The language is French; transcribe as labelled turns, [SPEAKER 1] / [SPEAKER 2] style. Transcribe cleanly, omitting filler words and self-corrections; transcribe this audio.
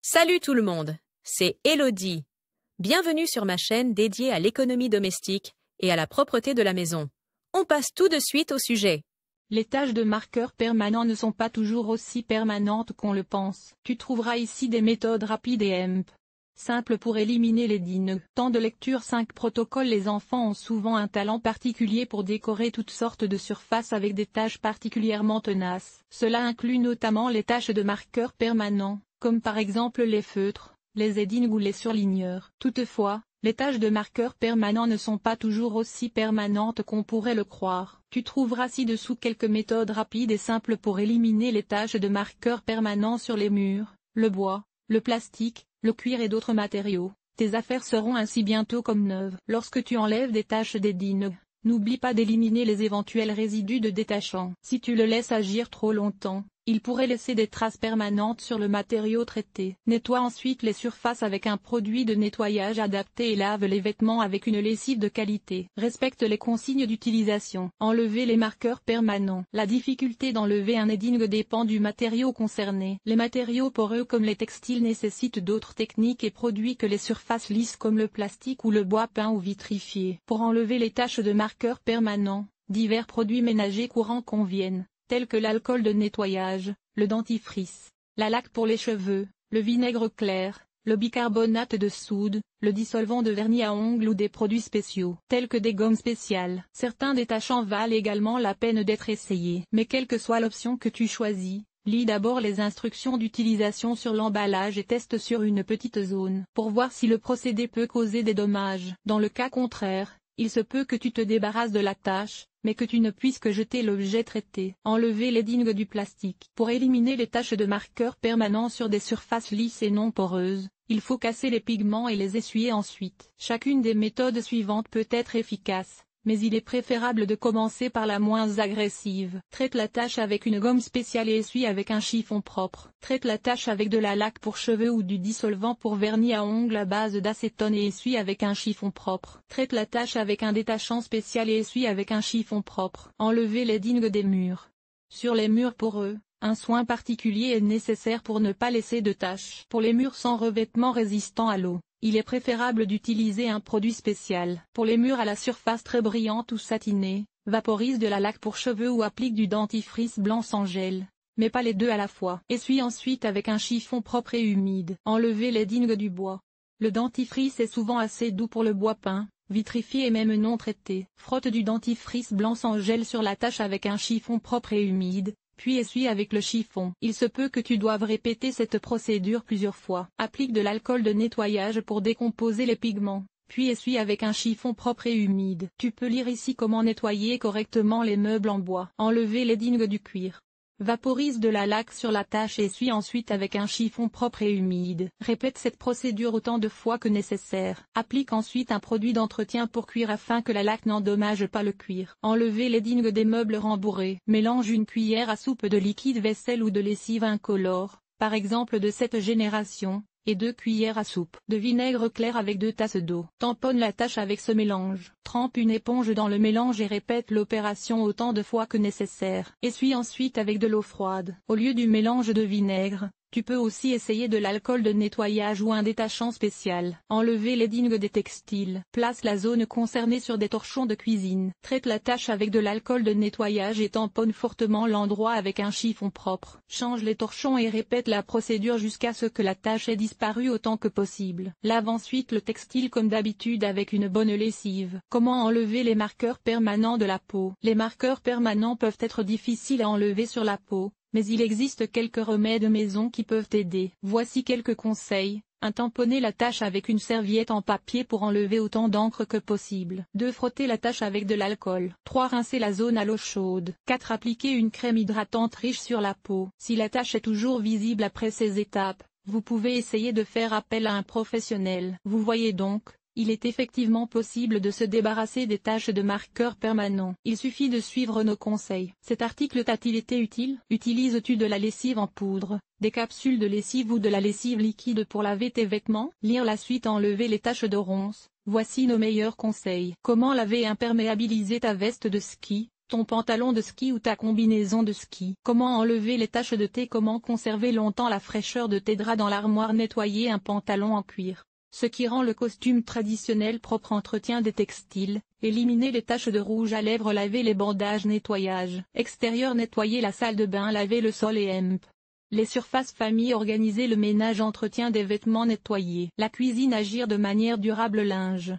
[SPEAKER 1] Salut tout le monde, c'est Elodie. Bienvenue sur ma chaîne dédiée à l'économie domestique et à la propreté de la maison. On passe tout de suite au sujet.
[SPEAKER 2] Les tâches de marqueurs permanents ne sont pas toujours aussi permanentes qu'on le pense. Tu trouveras ici des méthodes rapides et simples pour éliminer les dînes. Temps de lecture 5 protocoles. Les enfants ont souvent un talent particulier pour décorer toutes sortes de surfaces avec des tâches particulièrement tenaces. Cela inclut notamment les tâches de marqueurs permanents, comme par exemple les feutres, les aidings ou les surligneurs. Toutefois, les tâches de marqueurs permanents ne sont pas toujours aussi permanentes qu'on pourrait le croire. Tu trouveras ci-dessous quelques méthodes rapides et simples pour éliminer les tâches de marqueurs permanents sur les murs, le bois, le plastique, le cuir et d'autres matériaux. Tes affaires seront ainsi bientôt comme neuves. Lorsque tu enlèves des tâches d'aiding, n'oublie pas d'éliminer les éventuels résidus de détachant. Si tu le laisses agir trop longtemps, il pourrait laisser des traces permanentes sur le matériau traité. Nettoie ensuite les surfaces avec un produit de nettoyage adapté et lave les vêtements avec une lessive de qualité. Respecte les consignes d'utilisation. Enlever les marqueurs permanents. La difficulté d'enlever un aiding dépend du matériau concerné. Les matériaux poreux comme les textiles nécessitent d'autres techniques et produits que les surfaces lisses comme le plastique ou le bois peint ou vitrifié. Pour enlever les taches de marqueurs permanents, divers produits ménagers courants conviennent, tels que l'alcool de nettoyage, le dentifrice, la laque pour les cheveux, le vinaigre clair, le bicarbonate de soude, le dissolvant de vernis à ongles ou des produits spéciaux, tels que des gommes spéciales. Certains détachants valent également la peine d'être essayés. Mais quelle que soit l'option que tu choisis, lis d'abord les instructions d'utilisation sur l'emballage et teste sur une petite zone, pour voir si le procédé peut causer des dommages. Dans le cas contraire, il se peut que tu te débarrasses de la tâche, mais que tu ne puisses que jeter l'objet traité. Enlever l'aiding du plastique. Pour éliminer les taches de marqueurs permanents sur des surfaces lisses et non poreuses, il faut casser les pigments et les essuyer ensuite. Chacune des méthodes suivantes peut être efficace, mais il est préférable de commencer par la moins agressive. Traite la tache avec une gomme spéciale et essuie avec un chiffon propre. Traite la tache avec de la laque pour cheveux ou du dissolvant pour vernis à ongles à base d'acétone et essuie avec un chiffon propre. Traite la tache avec un détachant spécial et essuie avec un chiffon propre. Enlever l'aiding des murs. Sur les murs poreux, un soin particulier est nécessaire pour ne pas laisser de taches. Pour les murs sans revêtement résistant à l'eau, il est préférable d'utiliser un produit spécial. Pour les murs à la surface très brillante ou satinée, vaporise de la laque pour cheveux ou applique du dentifrice blanc sans gel, mais pas les deux à la fois. Essuie ensuite avec un chiffon propre et humide. Enlever l'aiding du bois. Le dentifrice est souvent assez doux pour le bois peint, vitrifié et même non traité. Frotte du dentifrice blanc sans gel sur la tache avec un chiffon propre et humide, puis essuie avec le chiffon. Il se peut que tu doives répéter cette procédure plusieurs fois. Applique de l'alcool de nettoyage pour décomposer les pigments, puis essuie avec un chiffon propre et humide. Tu peux lire ici comment nettoyer correctement les meubles en bois. Enlever l'aiding du cuir. Vaporise de la laque sur la tache et essuie ensuite avec un chiffon propre et humide. Répète cette procédure autant de fois que nécessaire. Applique ensuite un produit d'entretien pour cuir afin que la laque n'endommage pas le cuir. Enlever l'aiding des meubles rembourrés. Mélange une cuillère à soupe de liquide vaisselle ou de lessive incolore, par exemple de cette génération, et 2 cuillères à soupe de vinaigre clair avec 2 tasses d'eau. Tamponne la tache avec ce mélange. Trempe une éponge dans le mélange et répète l'opération autant de fois que nécessaire. Essuie ensuite avec de l'eau froide. Au lieu du mélange de vinaigre, tu peux aussi essayer de l'alcool de nettoyage ou un détachant spécial. Enlever l'aiding des textiles. Place la zone concernée sur des torchons de cuisine. Traite la tache avec de l'alcool de nettoyage et tamponne fortement l'endroit avec un chiffon propre. Change les torchons et répète la procédure jusqu'à ce que la tache ait disparu autant que possible. Lave ensuite le textile comme d'habitude avec une bonne lessive. Comment enlever les marqueurs permanents de la peau? Les marqueurs permanents peuvent être difficiles à enlever sur la peau, mais il existe quelques remèdes maison qui peuvent aider. Voici quelques conseils. 1. Tamponner la tache avec une serviette en papier pour enlever autant d'encre que possible. 2. Frotter la tache avec de l'alcool. 3. Rincer la zone à l'eau chaude. 4. Appliquer une crème hydratante riche sur la peau. Si la tache est toujours visible après ces étapes, vous pouvez essayer de faire appel à un professionnel. Vous voyez donc, il est effectivement possible de se débarrasser des taches de marqueurs permanents. Il suffit de suivre nos conseils. Cet article t'a-t-il été utile? Utilises-tu de la lessive en poudre, des capsules de lessive ou de la lessive liquide pour laver tes vêtements? Lire la suite. Enlever les taches de ronces. Voici nos meilleurs conseils. Comment laver et imperméabiliser ta veste de ski? Ton pantalon de ski ou ta combinaison de ski. Comment enlever les taches de thé? Comment conserver longtemps la fraîcheur de tes draps dans l'armoire? Nettoyer un pantalon en cuir. Ce qui rend le costume traditionnel propre. Entretien des textiles. Éliminer les taches de rouge à lèvres. Laver les bandages. Nettoyage extérieur. Nettoyer la salle de bain. Laver le sol et les surfaces famille. Organiser le ménage. Entretien des vêtements. Nettoyer la cuisine. Agir de manière durable. Linge.